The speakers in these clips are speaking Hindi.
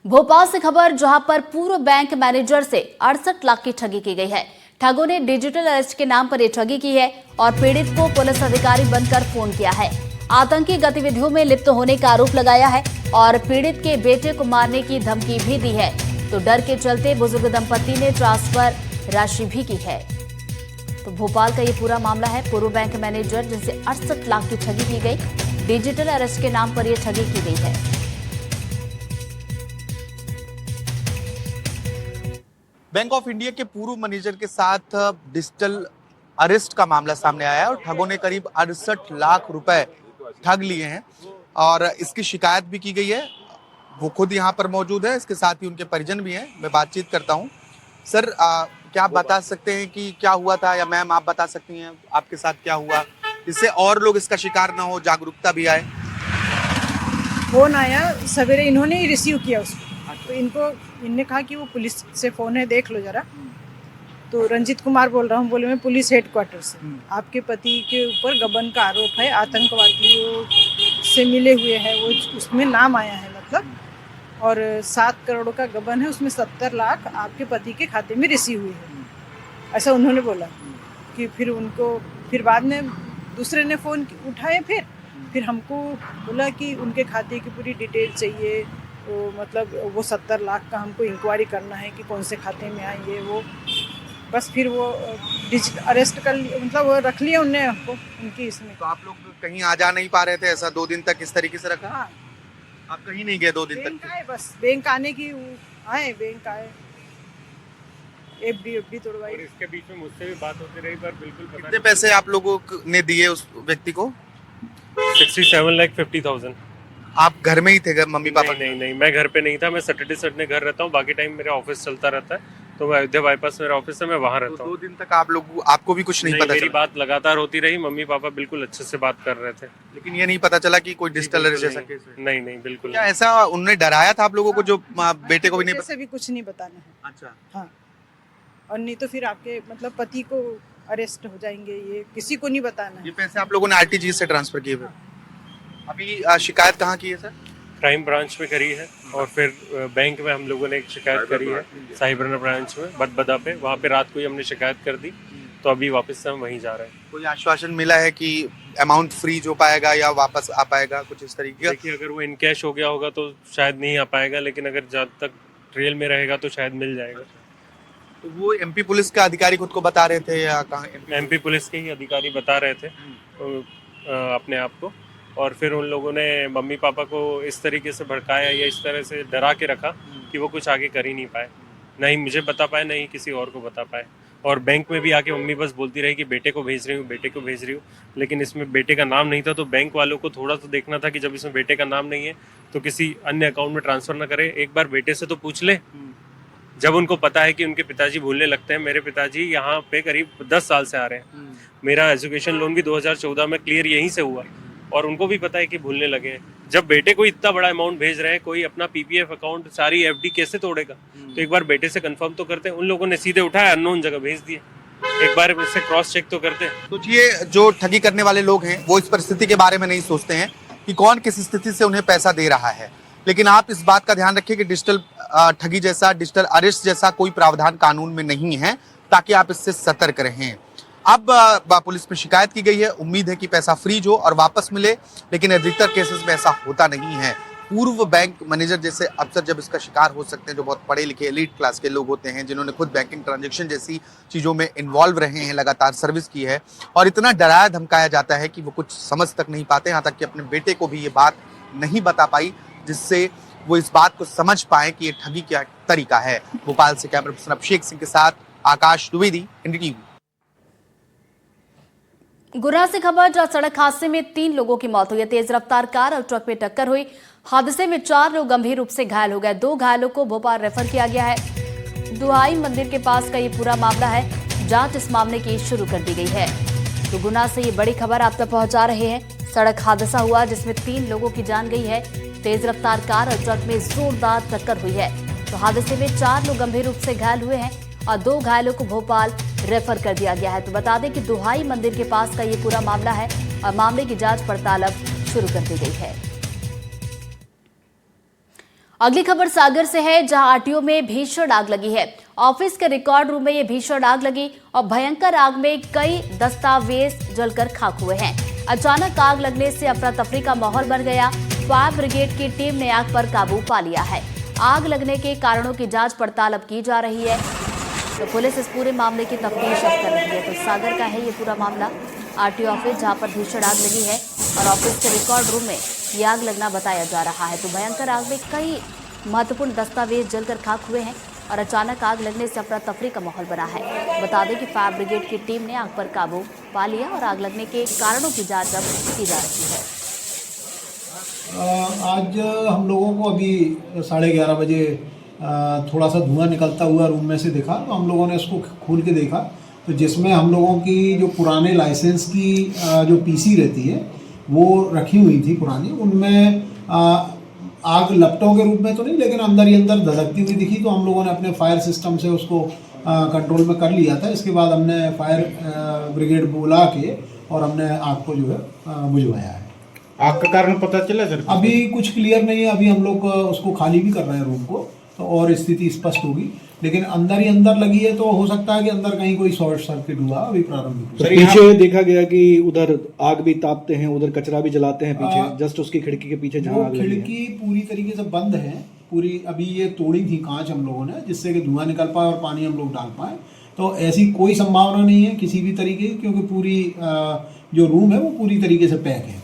भोपाल से खबर, जहां पर पूर्व बैंक मैनेजर से 68 लाख की ठगी की गई है। ठगों ने डिजिटल अरेस्ट के नाम पर यह ठगी की है और पीड़ित को पुलिस अधिकारी बनकर फोन किया है। आतंकी गतिविधियों में लिप्त होने का आरोप लगाया है और पीड़ित के बेटे को मारने की धमकी भी दी है। तो डर के चलते बुजुर्ग दंपति ने ट्रांसफर राशि भी की है। तो भोपाल का ये पूरा मामला है। पूर्व बैंक मैनेजर जिनसे 68 लाख की ठगी की गई, डिजिटल अरेस्ट के नाम पर यह ठगी की गई है। बैंक ऑफ इंडिया के पूर्व मैनेजर के साथ डिजिटल अरेस्ट का मामला सामने आया है और ठगों ने करीब 68 लाख रुपए ठग लिए हैं और इसकी शिकायत भी की गई है। वो खुद यहाँ पर मौजूद है, इसके साथ ही उनके परिजन भी हैं। मैं बातचीत करता हूँ। सर, क्या आप बता सकते हैं कि क्या हुआ था, या मैम आप बता सकती हैं आपके साथ क्या हुआ, जिससे और लोग इसका शिकार ना हो, जागरूकता भी आए? फोन आया सवेरे, इन्होंने ही रिसीव किया उसको। तो इनने कहा कि वो पुलिस से फ़ोन है, देख लो ज़रा। तो रंजीत कुमार बोल रहा हूँ, बोले मैं पुलिस हेडक्वार्टर से। आपके पति के ऊपर गबन का आरोप है, आतंकवादियों से मिले हुए हैं, वो उसमें नाम आया है मतलब, और 7 करोड़ का गबन है, उसमें 70 लाख आपके पति के खाते में रिसीव हुए हैं, ऐसा उन्होंने बोला। कि फिर बाद में दूसरे ने फ़ोन उठाए, फिर हमको बोला कि उनके खाते की पूरी डिटेल चाहिए। तो मतलब वो 70 लाख का हमको इंक्वायरी करना है कि कौन से खाते में आएंगे वो। बस फिर वो डिजिटल अरेस्ट कर लिया, मतलब वो रख लिया उनने हमको उनकी इसमें। तो आप लोग कहीं आ जा नहीं पा रहे थे ऐसा 2 दिन तक इस तरीके से रखा? हाँ, आप कहीं नहीं गए 2 दिन बैंक तक? आए, बस बैंक आने की आए, बैंक आए, एफडी तोड़वाई। और इसके बीच में मुझसे भी बात होती रही, पर बिल्कुल पता कितने पैसे आप लोगों ने दिए उस व्यक्ति को? 67,50,000। आप घर में ही थे, मम्मी पापा? नहीं, मैं घर पे नहीं था। मैं सैटरडे संडे घर रहता हूँ, बाकी टाइम मेरा ऑफिस चलता रहता है। तो मैं अयोध्या बाईपास मेरा ऑफिस है, मैं वहाँ रहता हूँ। 2 दिन तक आपको भी कुछ नहीं पता मेरी चला? बात लगातार होती रही, मम्मी पापा बिल्कुल अच्छे से बात कर रहे थे। लेकिन ये नहीं पता चला कि कोई डिजिटल अरेस्ट जैसा केस है? नहीं, बिल्कुल क्या ऐसा उन्होंने डराया था आप लोगों को, जो बेटे को भी नहीं जैसे भी कुछ नहीं बताना है। अच्छा। हाँ, और नहीं तो फिर आपके मतलब पति को अरेस्ट हो जाएंगे, ये किसी को नहीं बताना ये है। पैसे आप लोगों ने आरटीजीएस से ट्रांसफर किए हुए? अभी शिकायत कहाँ की है सर? क्राइम ब्रांच में करी है, और फिर बैंक में हम लोगों ने एक शिकायत करी है, साइबर ब्रांच में बदबदा पे। वहाँ पे रात को ही हमने शिकायत कर दी, तो अभी वापस से हम वहीं जा रहे हैं। कोई आश्वासन मिला है कि अमाउंट फ्रीज हो पाएगा या वापस आ पाएगा, कुछ इस तरीके का? देखिए, अगर वो इन कैश हो गया होगा तो शायद नहीं आ पाएगा, लेकिन अगर जब तक ट्रेल में रहेगा तो शायद मिल जाएगा। तो वो एमपी पुलिस का अधिकारी खुद को बता रहे थे या कहाँ? एमपी पुलिस के ही अधिकारी बता रहे थे अपने आप को, और फिर उन लोगों ने मम्मी पापा को इस तरीके से भड़काया या इस तरह से डरा के रखा कि वो कुछ आगे कर ही नहीं पाए, नहीं मुझे बता पाए, नहीं किसी और को बता पाए। और बैंक में भी आके मम्मी बस बोलती रही कि बेटे को भेज रही हूँ, बेटे को भेज रही हूँ, लेकिन इसमें बेटे का नाम नहीं था। तो बैंक वालों को थोड़ा तो देखना था कि जब इसमें बेटे का नाम नहीं है तो किसी अन्य अकाउंट में ट्रांसफर ना करे। एक बार बेटे से तो पूछ ले। जब उनको पता है कि उनके पिताजी भूलने लगते हैं, मेरे पिताजी यहाँ पे करीब 10 साल से आ रहे हैं, मेरा एजुकेशन लोन भी 2014 में क्लियर यहीं से हुआ, और उनको भी पता है कि भूलने लगे हैं। जब बेटे को इतना बड़ा अमाउंट भेज रहे हैं, कोई अपना पीपीएफ अकाउंट, सारी एफडी कैसे तोड़ेगा? तो एक बार बेटे से कंफर्म तो करते हैं। उन लोगों ने सीधे उठाया, अननोन जगह भेज दिए। एक बार इससे क्रॉस चेक तो करते हैं। सोचिए, जो ठगी करने वाले लोग हैं वो इस परिस्थिति के बारे में नहीं सोचते हैं कि कौन किस स्थिति से उन्हें पैसा दे रहा है। लेकिन आप इस बात का ध्यान रखिए कि डिजिटल ठगी जैसा, डिजिटल अरेस्ट जैसा कोई प्रावधान कानून में नहीं है, ताकि आप इससे सतर्क रहें। अब पुलिस में शिकायत की गई है, उम्मीद है कि पैसा फ्रीज हो और वापस मिले, लेकिन अधिकतर केसेस में ऐसा होता नहीं है। पूर्व बैंक मैनेजर जैसे अफसर जब इसका शिकार हो सकते हैं, जो बहुत पढ़े लिखे एलीट क्लास के लोग होते हैं, जिन्होंने खुद बैंकिंग ट्रांजैक्शन जैसी चीज़ों में इन्वॉल्व रहे हैं, लगातार सर्विस की है, और इतना डराया धमकाया जाता है कि वो कुछ समझ तक नहीं पाते। यहाँ तक कि अपने बेटे को भी ये बात नहीं बता पाई, जिससे वो इस बात को समझ पाए कि ये ठगी क्या तरीका है। भोपाल से कैमरा पर्सन अभिषेक सिंह के साथ आकाश द्विवेदी, एनडीटीवी। गुना से खबर, जहां सड़क हादसे में 3 लोगों की मौत हुई। तेज रफ्तार कार और ट्रक में टक्कर हुई। हादसे में 4 लोग गंभीर रूप से घायल हो गए। 2 घायलों को भोपाल रेफर किया गया है। दुहाई मंदिर के पास का ये पूरा मामला है। जांच इस मामले की शुरू कर दी गई है। तो गुना से ये बड़ी खबर आप तक पहुंचा रहे हैं। सड़क हादसा हुआ जिसमें 3 लोगों की जान गई है। तेज रफ्तार कार और ट्रक में जोरदार टक्कर हुई है। तो हादसे में 4 लोग गंभीर रूप से घायल हुए हैं और 2 घायलों को भोपाल रेफर कर दिया गया है। तो बता दें कि दुहाई मंदिर के पास का ये पूरा मामला है और मामले की जांच पड़ताल अब शुरू कर दी गई है। अगली खबर सागर से है, जहां आरटीओ में भीषण आग लगी है। ऑफिस के रिकॉर्ड रूम में ये भीषण आग लगी और भयंकर आग में कई दस्तावेज जलकर खाक हुए हैं। अचानक आग लगने से अफरा तफरी का माहौल बन गया। फायर ब्रिगेड की टीम ने आग पर काबू पा लिया है। आग लगने के कारणों की जांच पड़ताल अब की जा रही है, तो पुलिस इस पूरे मामले की तफ्तीश अब कर रही है। तो सागर का है ये पूरा मामला, आरटीओ ऑफिस जहां पर भीषण आग लगी है और ऑफिस के रिकॉर्ड रूम में ये आग लगना बताया जा रहा है। तो भयंकर आग में कई महत्वपूर्ण दस्तावेज जलकर खाक हुए हैं और अचानक आग लगने से अफरा तफरी का माहौल बना है। बता दें कि फायर ब्रिगेड की टीम ने आग पर काबू पा लिया और आग लगने के कारणों की जांच अब की जा रही है। आज हम लोगों को अभी 11:30 बजे थोड़ा सा धुआं निकलता हुआ रूम में से दिखा, तो हम लोगों ने इसको खोल के देखा, तो जिसमें हम लोगों की जो पुराने लाइसेंस की जो पीसी रहती है वो रखी हुई थी पुरानी, उनमें आग लपटों के रूप में तो नहीं, लेकिन अंदर ही अंदर धधकती हुई दिखी। तो हम लोगों ने अपने फायर सिस्टम से उसको कंट्रोल में कर लिया था। इसके बाद हमने फायर ब्रिगेड बुला के और हमने आग को जो है बुझवाया है। आग का कारण पता चला सर? अभी कुछ क्लियर नहीं है, अभी हम लोग उसको खाली भी कर रहे हैं रूम को, तो और स्थिति स्पष्ट होगी। लेकिन अंदर ही अंदर लगी है, तो हो सकता है कि अंदर कहीं कोई शॉर्ट सर्किट हुआ अभी प्रारंभिक। तो पीछे देखा गया कि उधर आग भी तापते हैं, उधर कचरा भी जलाते हैं पीछे, जस्ट उसकी खिड़की के पीछे जहां आग लगी है। खिड़की पूरी तरीके से बंद है पूरी, अभी ये तोड़ी थी कांच हम लोगों ने, जिससे कि धुआं निकल पाए और पानी हम लोग डाल पाए। तो ऐसी कोई संभावना नहीं है किसी भी तरीके की, क्योंकि पूरी जो रूम है वो पूरी तरीके से पैक है।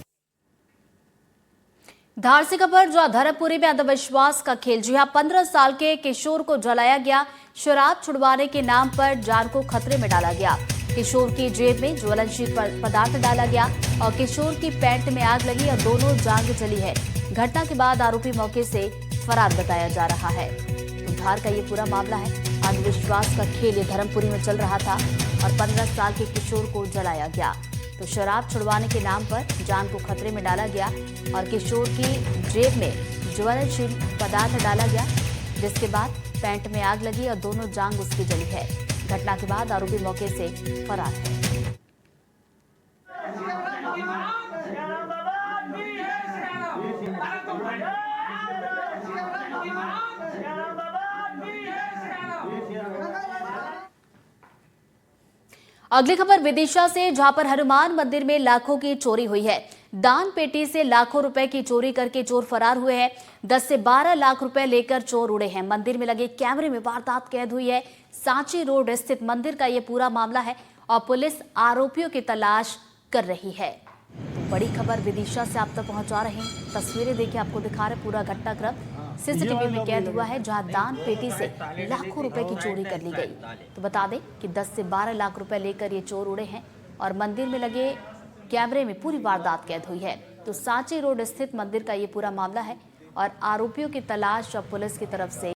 धार से खबर, जो धर्मपुरी में अंधविश्वास का खेल। जी हां, 15 साल के किशोर को जलाया गया। शराब छुड़वाने के नाम पर जान को खतरे में डाला गया। किशोर की जेब में ज्वलनशील पदार्थ डाला गया और किशोर की पैंट में आग लगी और दोनों जांघ जली है। घटना के बाद आरोपी मौके से फरार बताया जा रहा है। तो धार का ये पूरा मामला है, अंधविश्वास का खेल ये धर्मपुरी में चल रहा था और 15 साल के किशोर को जलाया गया। तो शराब छुड़वाने के नाम पर जान को खतरे में डाला गया और किशोर की जेब में ज्वलनशील पदार्थ डाला गया, जिसके बाद पैंट में आग लगी और दोनों जांघ उसकी जली है। घटना के बाद आरोपी मौके से फरार है। अगली खबर विदिशा से, जहां पर हनुमान मंदिर में लाखों की चोरी हुई है। दान पेटी से लाखों रुपए की चोरी करके चोर फरार हुए हैं। 10 से 12 लाख रुपए लेकर चोर उड़े हैं। मंदिर में लगे कैमरे में वारदात कैद हुई है। सांची रोड स्थित मंदिर का यह पूरा मामला है और पुलिस आरोपियों की तलाश कर रही है। तो बड़ी खबर विदिशा से आप तक पहुंचा रहे हैं। तस्वीरें देखिए, आपको दिखा रहे पूरा घटनाक्रम सीसीटीवी में कैद हुआ है, जहां दान पेटी से लाखों रुपए की चोरी कर ली गई। तो बता दें कि 10 से 12 लाख रुपए लेकर ये चोर उड़े हैं और मंदिर में लगे कैमरे में पूरी वारदात कैद हुई है। तो सांची रोड स्थित मंदिर का ये पूरा मामला है और आरोपियों की तलाश अब पुलिस की तरफ से